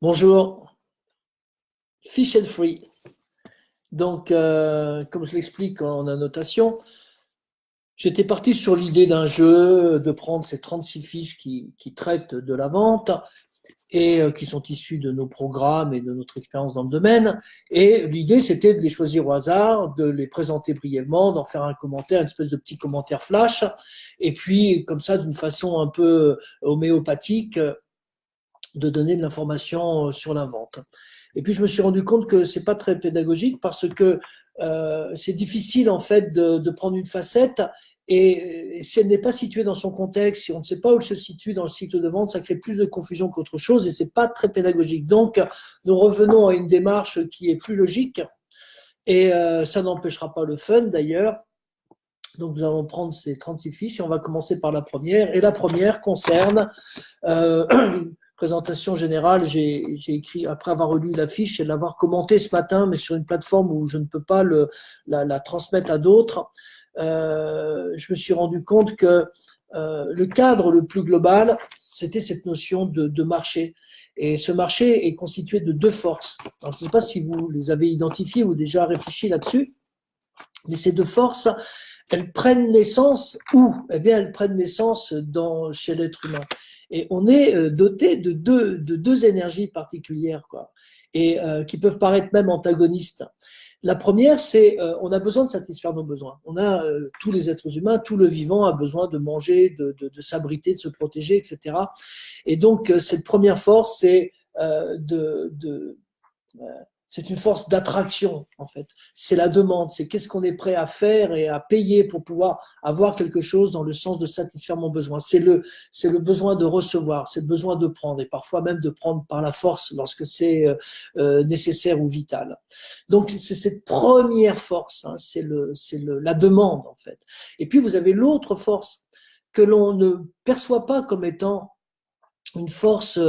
Bonjour, Fish and Free. Donc, comme je l'explique en annotation, j'étais parti sur l'idée d'un jeu, de prendre ces 36 fiches qui traitent de la vente et qui sont issues de nos programmes et de notre expérience dans le domaine. Et l'idée, c'était de les choisir au hasard, de les présenter brièvement, d'en faire un commentaire, une espèce de petit commentaire flash, et puis comme ça, d'une façon un peu homéopathique, de donner de l'information sur la vente. Et puis je me suis rendu compte que c'est pas très pédagogique parce que c'est difficile en fait de prendre une facette et si elle n'est pas située dans son contexte, si on ne sait pas où elle se situe dans le cycle de vente, ça crée plus de confusion qu'autre chose et c'est pas très pédagogique. Donc nous revenons à une démarche qui est plus logique et ça n'empêchera pas le fun d'ailleurs. Donc nous allons prendre ces 36 fiches et on va commencer par la première. Et la première concerne une présentation générale. J'ai écrit, après avoir relu la fiche et l'avoir commentée ce matin, mais sur une plateforme où je ne peux pas la transmettre à d'autres, je me suis rendu compte que le cadre le plus global, c'était cette notion de marché. Et ce marché est constitué de deux forces. Alors, je ne sais pas si vous les avez identifiées ou déjà réfléchi là-dessus, mais ces deux forces, elles prennent naissance où? Eh bien, elles prennent naissance chez l'être humain. Et on est doté de deux énergies particulières, quoi, et qui peuvent paraître même antagonistes. La première, c'est on a besoin de satisfaire nos besoins. On a tous les êtres humains, tout le vivant a besoin de manger, de s'abriter, de se protéger, etc. Et donc cette première force, c'est c'est une force d'attraction, en fait. C'est la demande, c'est qu'est-ce qu'on est prêt à faire et à payer pour pouvoir avoir quelque chose dans le sens de satisfaire mon besoin. C'est le besoin de recevoir, c'est le besoin de prendre et parfois même de prendre par la force lorsque c'est nécessaire ou vital. Donc, c'est cette première force, hein, c'est la demande, en fait. Et puis, vous avez l'autre force que l'on ne perçoit pas comme étant une force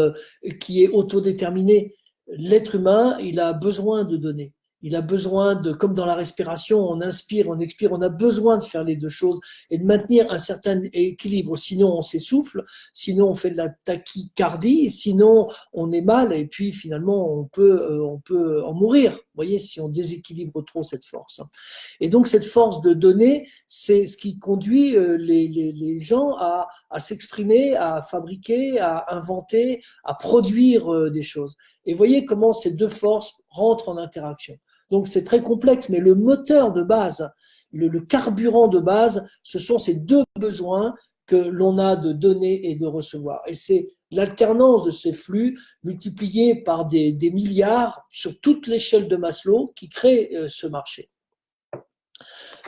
qui est autodéterminée. L'être humain, il a besoin de donner. Il a besoin de, comme dans la respiration, on inspire, on expire, on a besoin de faire les deux choses et de maintenir un certain équilibre. Sinon, on s'essouffle, sinon on fait de la tachycardie, sinon on est mal et puis finalement on peut en mourir. Vous voyez, si on déséquilibre trop cette force. Et donc cette force de donner, c'est ce qui conduit les gens à s'exprimer, à fabriquer, à inventer, à produire des choses. Et voyez comment ces deux forces rentrent en interaction. Donc c'est très complexe, mais le moteur de base, le carburant de base, ce sont ces deux besoins que l'on a de donner et de recevoir. Et c'est l'alternance de ces flux multipliés par des milliards sur toute l'échelle de Maslow qui crée ce marché.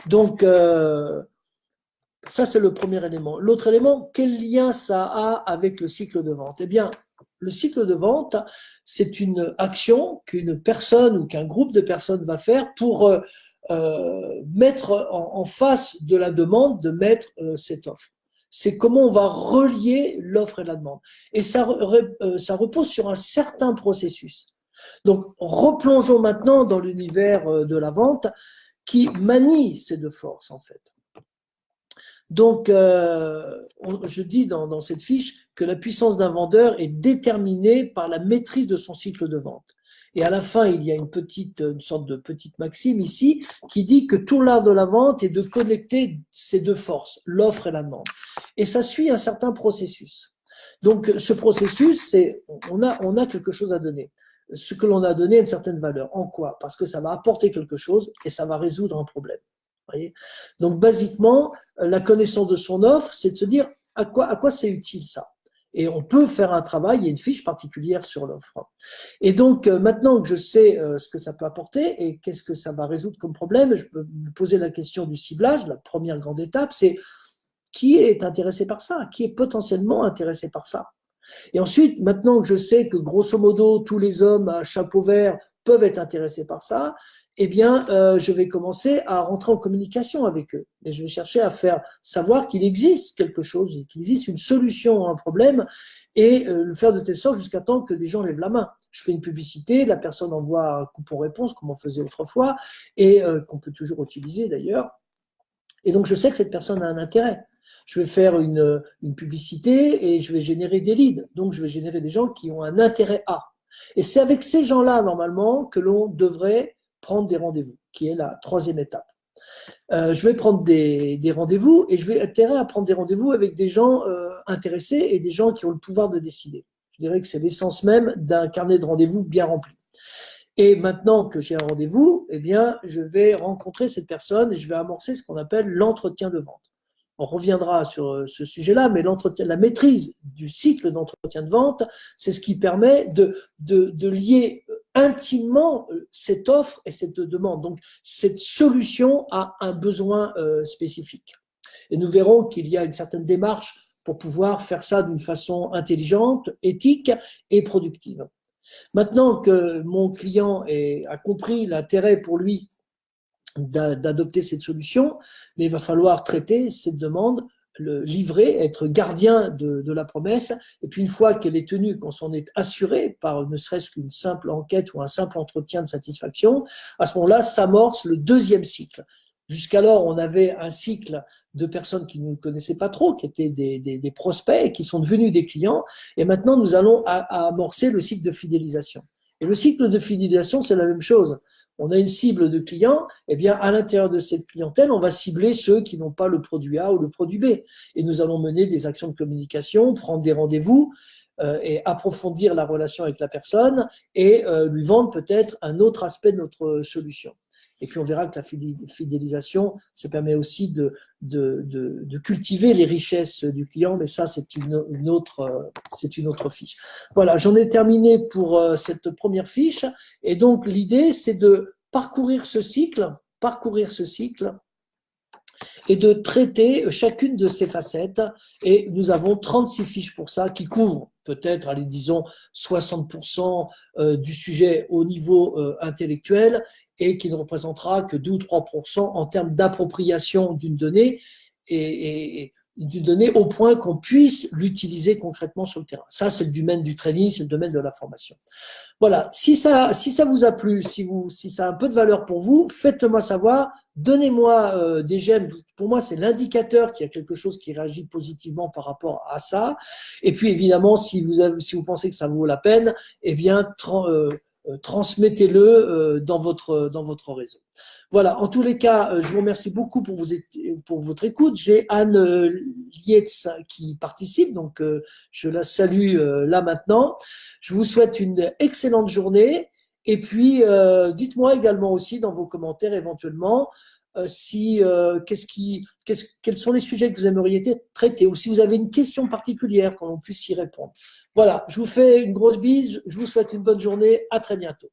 Donc, ça, c'est le premier élément. L'autre élément, quel lien ça a avec le cycle de vente? Eh bien, le cycle de vente, c'est une action qu'une personne ou qu'un groupe de personnes va faire pour mettre en face de la demande de mettre cette offre. C'est comment on va relier l'offre et la demande. Et ça repose sur un certain processus. Donc, replongeons maintenant dans l'univers de la vente qui manie ces deux forces, en fait. Donc, je dis dans cette fiche que la puissance d'un vendeur est déterminée par la maîtrise de son cycle de vente. Et à la fin, il y a une sorte de petite maxime ici qui dit que tout l'art de la vente est de connecter ces deux forces, l'offre et la demande. Et ça suit un certain processus. Donc, ce processus, c'est on a quelque chose à donner. Ce que l'on a donné a une certaine valeur. En quoi? Parce que ça va apporter quelque chose et ça va résoudre un problème. Voyez. Donc, basiquement, la connaissance de son offre, c'est de se dire à quoi c'est utile ça. Et on peut faire un travail, il y a une fiche particulière sur l'offre. Et donc, maintenant que je sais ce que ça peut apporter et qu'est-ce que ça va résoudre comme problème, je peux me poser la question du ciblage. La première grande étape, c'est qui est intéressé par ça? Qui est potentiellement intéressé par ça? Et ensuite, maintenant que je sais que grosso modo, tous les hommes à chapeau vert peuvent être intéressés par ça, eh bien, je vais commencer à rentrer en communication avec eux. Et je vais chercher à faire savoir qu'il existe quelque chose, qu'il existe une solution à un problème et le faire de telle sorte jusqu'à temps que des gens lèvent la main. Je fais une publicité, la personne envoie un coupon-réponse, comme on faisait autrefois, et qu'on peut toujours utiliser d'ailleurs. Et donc, je sais que cette personne a un intérêt. Je vais faire une publicité et je vais générer des leads. Donc, je vais générer des gens qui ont un intérêt à. Et c'est avec ces gens-là, normalement, que l'on devrait prendre des rendez-vous, qui est la troisième étape. Je vais prendre des rendez-vous et je vais intérêt à prendre des rendez-vous avec des gens intéressés et des gens qui ont le pouvoir de décider. Je dirais que c'est l'essence même d'un carnet de rendez-vous bien rempli. Et maintenant que j'ai un rendez-vous, eh bien, je vais rencontrer cette personne et je vais amorcer ce qu'on appelle l'entretien de vente. On reviendra sur ce sujet-là, mais la maîtrise du cycle d'entretien de vente, c'est ce qui permet de lier intimement cette offre et cette demande. Donc, cette solution a un besoin spécifique. Et nous verrons qu'il y a une certaine démarche pour pouvoir faire ça d'une façon intelligente, éthique et productive. Maintenant que mon client a compris l'intérêt pour lui d'adopter cette solution, mais il va falloir traiter cette demande, le livrer, être gardien de la promesse, et puis une fois qu'elle est tenue, qu'on s'en est assuré par ne serait-ce qu'une simple enquête ou un simple entretien de satisfaction, à ce moment-là s'amorce le deuxième cycle. Jusqu'alors, on avait un cycle de personnes qui ne nous connaissaient pas trop, qui étaient des prospects et qui sont devenus des clients, et maintenant nous allons amorcer le cycle de fidélisation. Et le cycle de fidélisation, c'est la même chose. On a une cible de clients, et bien à l'intérieur de cette clientèle, on va cibler ceux qui n'ont pas le produit A ou le produit B. Et nous allons mener des actions de communication, prendre des rendez-vous et approfondir la relation avec la personne et lui vendre peut-être un autre aspect de notre solution. Et puis on verra que la fidélisation, ça permet aussi de cultiver les richesses du client, mais ça c'est une autre fiche. Voilà, j'en ai terminé pour cette première fiche. Et donc l'idée c'est de parcourir ce cycle et de traiter chacune de ces facettes. Et nous avons 36 fiches pour ça qui couvrent peut-être, allez, disons, 60% du sujet au niveau intellectuel et qui ne représentera que 2 ou 3% en termes d'appropriation d'une donnée et d'une donnée au point qu'on puisse l'utiliser concrètement sur le terrain. Ça, c'est le domaine du training, c'est le domaine de la formation. Voilà, si ça vous a plu, si ça a un peu de valeur pour vous, faites-le moi savoir, donnez-moi des j'aime. Pour moi, c'est l'indicateur qu'il y a quelque chose qui réagit positivement par rapport à ça. Et puis, évidemment, si vous pensez que ça vaut la peine, eh bien, transmettez-le dans votre réseau. Voilà, en tous les cas, je vous remercie beaucoup pour votre écoute. J'ai Anne Lietz qui participe, donc je la salue là maintenant. Je vous souhaite une excellente journée et puis dites-moi également aussi dans vos commentaires éventuellement quels sont les sujets que vous aimeriez traiter ou si vous avez une question particulière qu'on puisse y répondre. Voilà, je vous fais une grosse bise, je vous souhaite une bonne journée, à très bientôt.